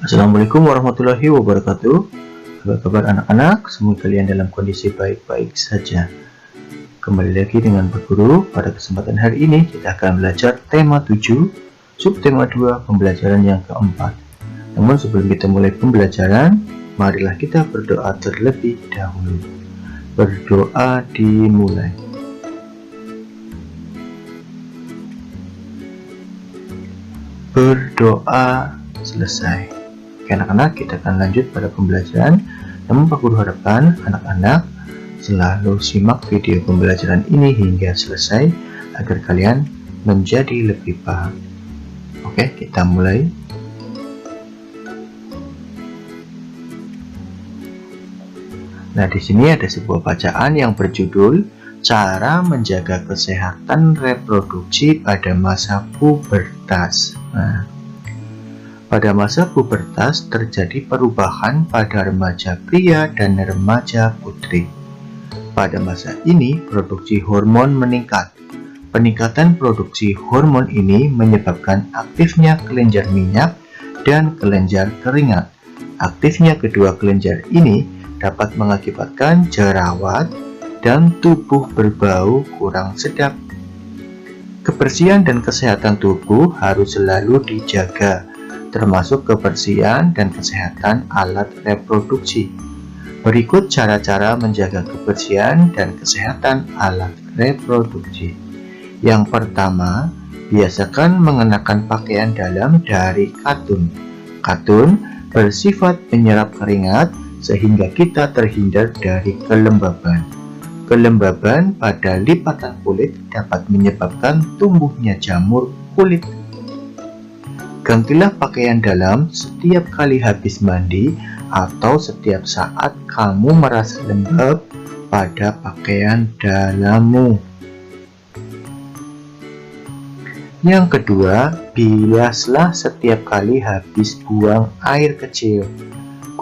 Assalamualaikum warahmatullahi wabarakatuh. Apa kabar anak-anak? Semoga kalian dalam kondisi baik-baik saja. Kembali lagi dengan Pak Guru. Pada kesempatan hari ini kita akan belajar tema 7, subtema 2, pembelajaran yang keempat. Namun sebelum kita mulai pembelajaran, marilah kita berdoa terlebih dahulu. Berdoa dimulai. Berdoa selesai. Oke anak-anak, kita akan lanjut pada pembelajaran. Namun Pak Guru harapkan anak-anak selalu simak video pembelajaran ini hingga selesai agar kalian menjadi lebih paham. Oke, kita mulai. Nah, di sini ada sebuah bacaan yang berjudul Cara Menjaga Kesehatan Reproduksi pada Masa Pubertas. Pada masa pubertas terjadi perubahan pada remaja pria dan remaja putri. Pada masa ini produksi hormon meningkat. Peningkatan produksi hormon ini menyebabkan aktifnya kelenjar minyak dan kelenjar keringat. Aktifnya kedua kelenjar ini dapat mengakibatkan jerawat dan tubuh berbau kurang sedap. Kebersihan dan kesehatan tubuh harus selalu dijaga, termasuk kebersihan dan kesehatan alat reproduksi. Berikut cara-cara menjaga kebersihan dan kesehatan alat reproduksi. Yang pertama, biasakan mengenakan pakaian dalam dari katun. Katun bersifat menyerap keringat sehingga kita terhindar dari kelembaban. Kelembaban pada lipatan kulit dapat menyebabkan tumbuhnya jamur kulit. Gantilah pakaian dalam setiap kali habis mandi atau setiap saat kamu merasa lembab pada pakaian dalammu. Yang kedua, bilaslah setiap kali habis buang air kecil.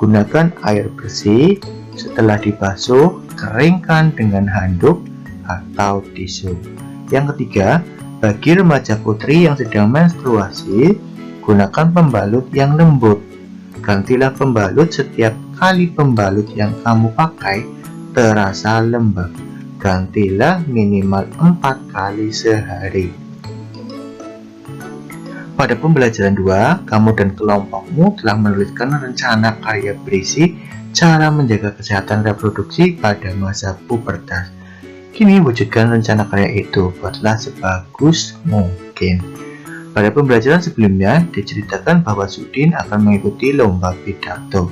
Gunakan air bersih, setelah dibasuh, keringkan dengan handuk atau tisu. Yang ketiga, bagi remaja putri yang sedang menstruasi, gunakan pembalut yang lembut. Gantilah pembalut setiap kali pembalut yang kamu pakai terasa lembab. Gantilah minimal 4 kali sehari. Pada pembelajaran 2, kamu dan kelompokmu telah menuliskan rencana karya berisi cara menjaga kesehatan reproduksi pada masa pubertas. Kini wujudkan rencana karya itu, buatlah sebagus mungkin. Pada pembelajaran sebelumnya diceritakan bahwa Sudin akan mengikuti lomba pidato.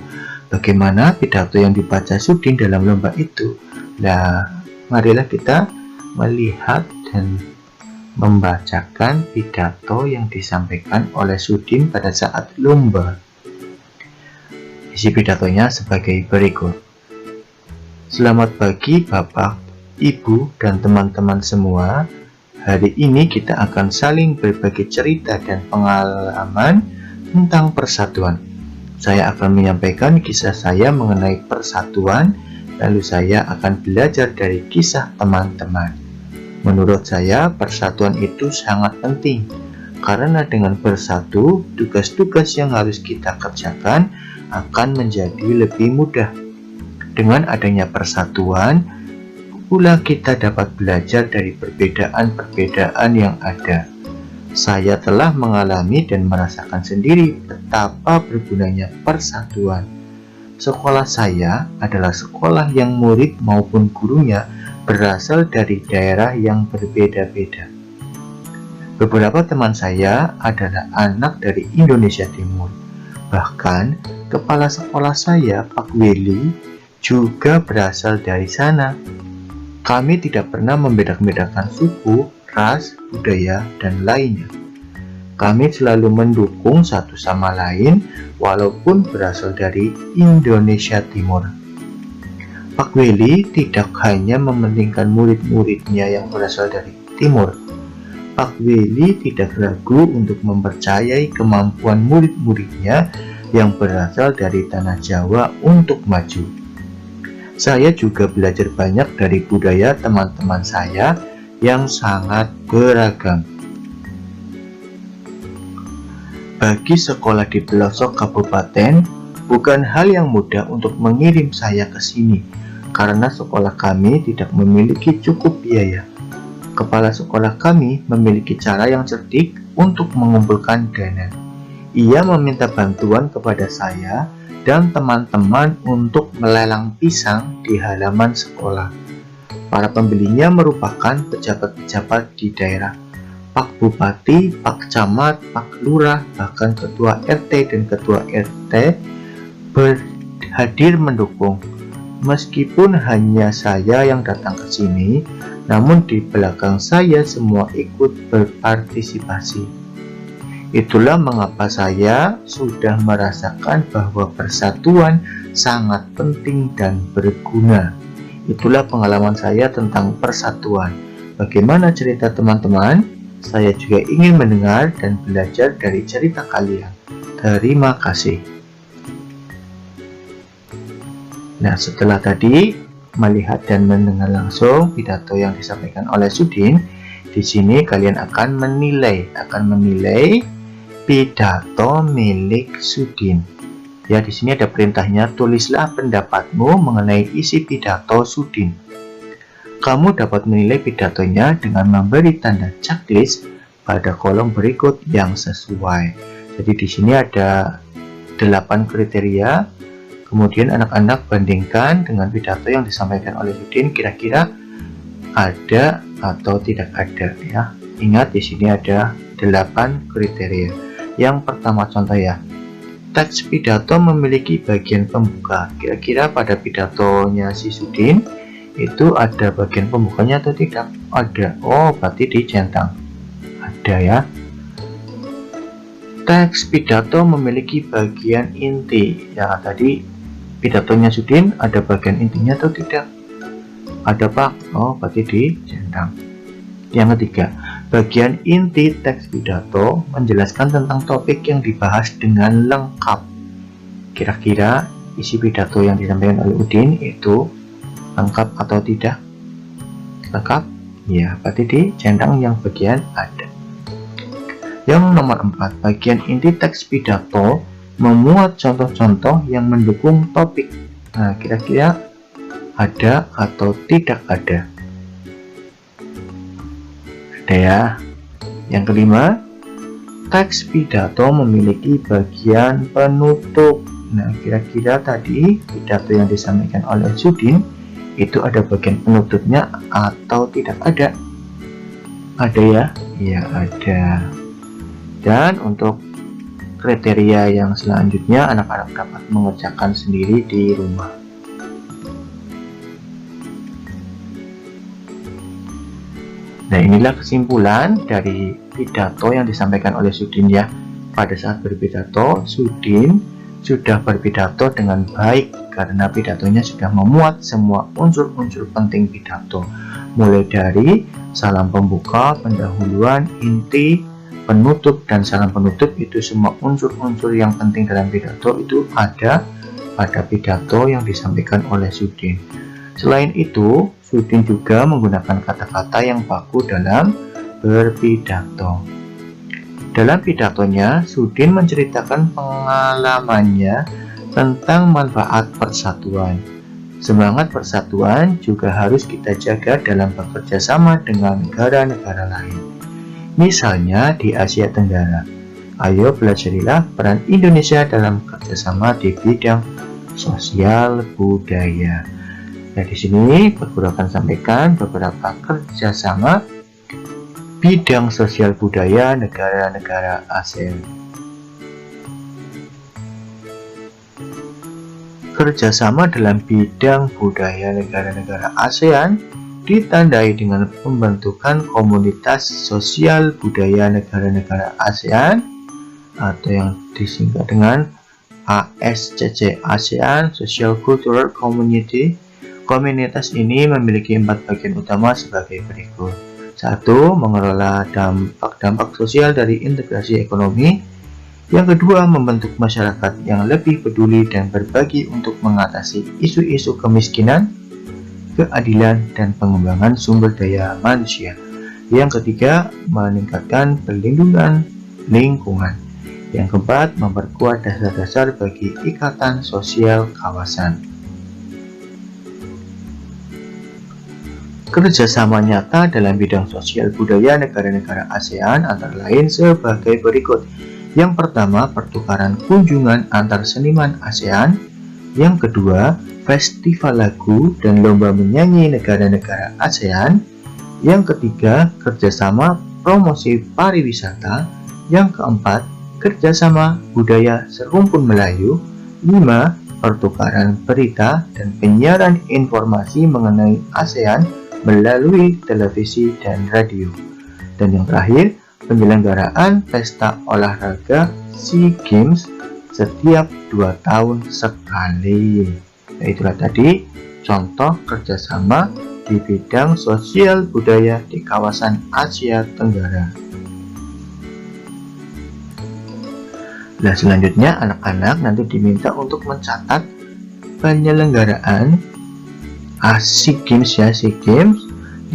Bagaimana pidato yang dibaca Sudin dalam lomba itu? Nah, marilah kita melihat dan membacakan pidato yang disampaikan oleh Sudin pada saat lomba. Isi pidatonya sebagai berikut. Selamat pagi Bapak, Ibu, dan teman-teman semua. Hari ini kita akan saling berbagi cerita dan pengalaman tentang persatuan. Saya akan menyampaikan kisah saya mengenai persatuan, lalu saya akan belajar dari kisah teman-teman. Menurut saya, persatuan itu sangat penting, karena dengan bersatu, tugas-tugas yang harus kita kerjakan akan menjadi lebih mudah. Dengan adanya persatuan, pula kita dapat belajar dari perbedaan-perbedaan yang ada. Saya telah mengalami dan merasakan sendiri betapa bergunanya persatuan. Sekolah saya adalah sekolah yang murid maupun gurunya berasal dari daerah yang berbeda-beda. Beberapa teman saya adalah anak dari Indonesia Timur. Bahkan, kepala sekolah saya, Pak Willy, juga berasal dari sana. Kami tidak pernah membedakan suku, ras, budaya, dan lainnya. Kami selalu mendukung satu sama lain walaupun berasal dari Indonesia Timur. Pak Willy tidak hanya mementingkan murid-muridnya yang berasal dari Timur. Pak Willy tidak ragu untuk mempercayai kemampuan murid-muridnya yang berasal dari tanah Jawa untuk maju. Saya juga belajar banyak dari budaya teman-teman saya yang sangat beragam. Bagi sekolah di pelosok kabupaten, bukan hal yang mudah untuk mengirim saya ke sini, karena sekolah kami tidak memiliki cukup biaya. Kepala sekolah kami memiliki cara yang cerdik untuk mengumpulkan dana. Ia meminta bantuan kepada saya dan teman-teman untuk melelang pisang di halaman sekolah. Para pembelinya merupakan pejabat-pejabat di daerah, Pak Bupati, Pak Camat, Pak Lurah, bahkan Ketua RT dan Ketua RT hadir mendukung. Meskipun hanya saya yang datang ke sini, namun di belakang saya semua ikut berpartisipasi. Itulah mengapa saya sudah merasakan bahwa persatuan sangat penting dan berguna. Itulah pengalaman saya tentang persatuan. Bagaimana cerita teman-teman? Saya juga ingin mendengar dan belajar dari cerita kalian. Terima kasih. Nah, setelah tadi melihat dan mendengar langsung pidato yang disampaikan oleh Sudin, di sini kalian akan menilai pidato milik Sudin. Ya, di sini ada perintahnya, tulislah pendapatmu mengenai isi pidato Sudin. Kamu dapat menilai pidatonya dengan memberi tanda checklist pada kolom berikut yang sesuai. Jadi di sini ada 8 kriteria. Kemudian anak-anak bandingkan dengan pidato yang disampaikan oleh Sudin, kira-kira ada atau tidak ada ya. Ingat di sini ada 8 kriteria. Yang pertama contoh ya. Teks pidato memiliki bagian pembuka. Kira-kira pada pidatonya si Sudin itu ada bagian pembukanya atau tidak? Ada. Oh, berarti dicentang. Ada ya. Teks pidato memiliki bagian inti. Ya, tadi pidatonya Sudin ada bagian intinya atau tidak? Ada, Pak. Oh, berarti dicentang. Yang ketiga, bagian inti teks pidato menjelaskan tentang topik yang dibahas dengan lengkap. Kira-kira isi pidato yang disampaikan oleh Udin itu lengkap atau tidak? Lengkap? Ya, berarti dicentang yang bagian ada. Yang nomor 4, bagian inti teks pidato memuat contoh-contoh yang mendukung topik. Nah, kira-kira ada atau tidak ada? Ada ya. Yang kelima, teks pidato memiliki bagian penutup. Nah, kira-kira tadi pidato yang disampaikan oleh Sudin itu ada bagian penutupnya atau tidak ada? Ada ya? Ya, ada. Dan untuk kriteria yang selanjutnya anak-anak dapat mengerjakan sendiri di rumah. Nah, inilah kesimpulan dari pidato yang disampaikan oleh Sudin ya. Pada saat berpidato, Sudin sudah berpidato dengan baik karena pidatonya sudah memuat semua unsur-unsur penting pidato, mulai dari salam pembuka, pendahuluan, inti, penutup, dan salam penutup. Itu semua unsur-unsur yang penting dalam pidato itu ada pada pidato yang disampaikan oleh Sudin. Selain itu, Sudin juga menggunakan kata-kata yang baku dalam berpidato. Dalam pidatonya, Sudin menceritakan pengalamannya tentang manfaat persatuan. Semangat persatuan juga harus kita jaga dalam bekerja sama dengan negara-negara lain. Misalnya di Asia Tenggara. Ayo pelajarilah peran Indonesia dalam kerjasama di bidang sosial budaya. Nah, di sini Guru akan sampaikan beberapa kerjasama bidang sosial budaya negara-negara ASEAN. Kerjasama dalam bidang budaya negara-negara ASEAN ditandai dengan pembentukan komunitas sosial budaya negara-negara ASEAN atau yang disingkat dengan ASCC, ASEAN Social Cultural Community. Komunitas ini memiliki 4 bagian utama sebagai berikut. 1. Mengelola dampak-dampak sosial dari integrasi ekonomi. Yang kedua, membentuk masyarakat yang lebih peduli dan berbagi untuk mengatasi isu-isu kemiskinan, keadilan, dan pengembangan sumber daya manusia. Yang ketiga, meningkatkan perlindungan lingkungan. Yang keempat, memperkuat dasar-dasar bagi ikatan sosial kawasan. Kerjasama nyata dalam bidang sosial budaya negara-negara ASEAN antara lain sebagai berikut. Yang pertama, pertukaran kunjungan antar seniman ASEAN. Yang kedua, festival lagu dan lomba menyanyi negara-negara ASEAN. Yang ketiga, kerjasama promosi pariwisata. Yang keempat, kerjasama budaya serumpun Melayu. 5. Pertukaran berita dan penyiaran informasi mengenai ASEAN melalui televisi dan radio. Dan yang terakhir, penyelenggaraan pesta olahraga SEA Games setiap 2 tahun sekali. Nah, itulah tadi contoh kerjasama di bidang sosial budaya di kawasan Asia Tenggara. Nah, selanjutnya anak-anak nanti diminta untuk mencatat penyelenggaraan SEA Games ya, SEA Games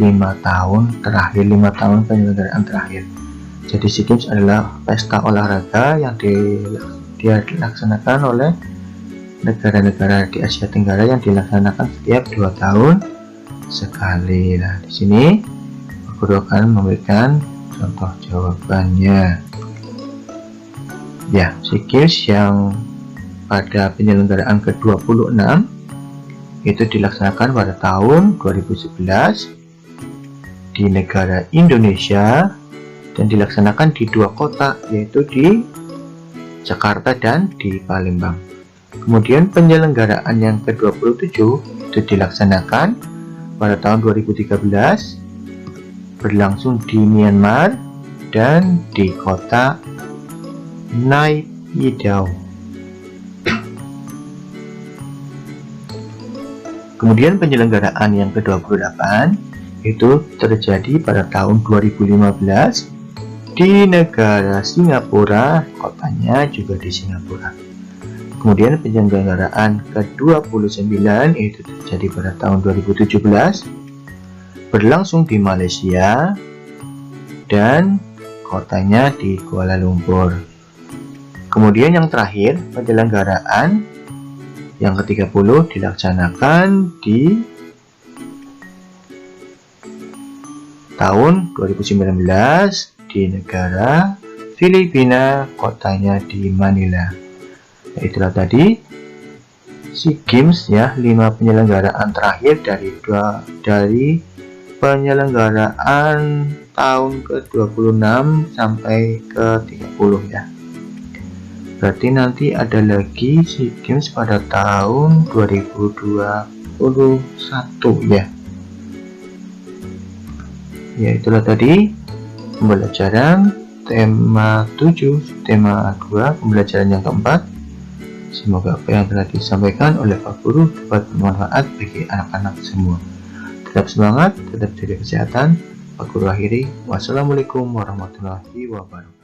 5 tahun terakhir, 5 tahun penyelenggaraan terakhir. Jadi SEA Games adalah pesta olahraga yang dilaksanakan oleh negara-negara di Asia Tenggara yang dilaksanakan setiap 2 tahun sekali. Nah, di sini guru akan memberikan contoh jawabannya. Ya, SEA Games yang pada penyelenggaraan ke-26 itu dilaksanakan pada tahun 2011 di negara Indonesia dan dilaksanakan di 2 kota, yaitu di Jakarta dan di Palembang. Kemudian penyelenggaraan yang ke-27 itu dilaksanakan pada tahun 2013 berlangsung di Myanmar dan di kota Naypyidaw. Kemudian penyelenggaraan yang ke-28 itu terjadi pada tahun 2015 di negara Singapura, kotanya juga di Singapura. Kemudian penyelenggaraan ke-29 itu terjadi pada tahun 2017 berlangsung di Malaysia dan kotanya di Kuala Lumpur. Kemudian yang terakhir, penyelenggaraan yang ke-30 dilaksanakan di tahun 2019 di negara Filipina, kotanya di Manila. Itulah tadi SEA Games ya, 5 penyelenggaraan terakhir dari penyelenggaraan tahun ke-26 sampai ke-30 ya. Berarti nanti ada lagi SEA Games pada tahun 2021 ya. Ya, itulah tadi pembelajaran tema 7, tema 2, pembelajaran yang keempat. Semoga apa yang telah disampaikan oleh Pak Guru dapat bermanfaat bagi anak-anak semua. Tetap semangat, tetap jaga kesehatan. Pak Guru akhiri. Wassalamualaikum warahmatullahi wabarakatuh.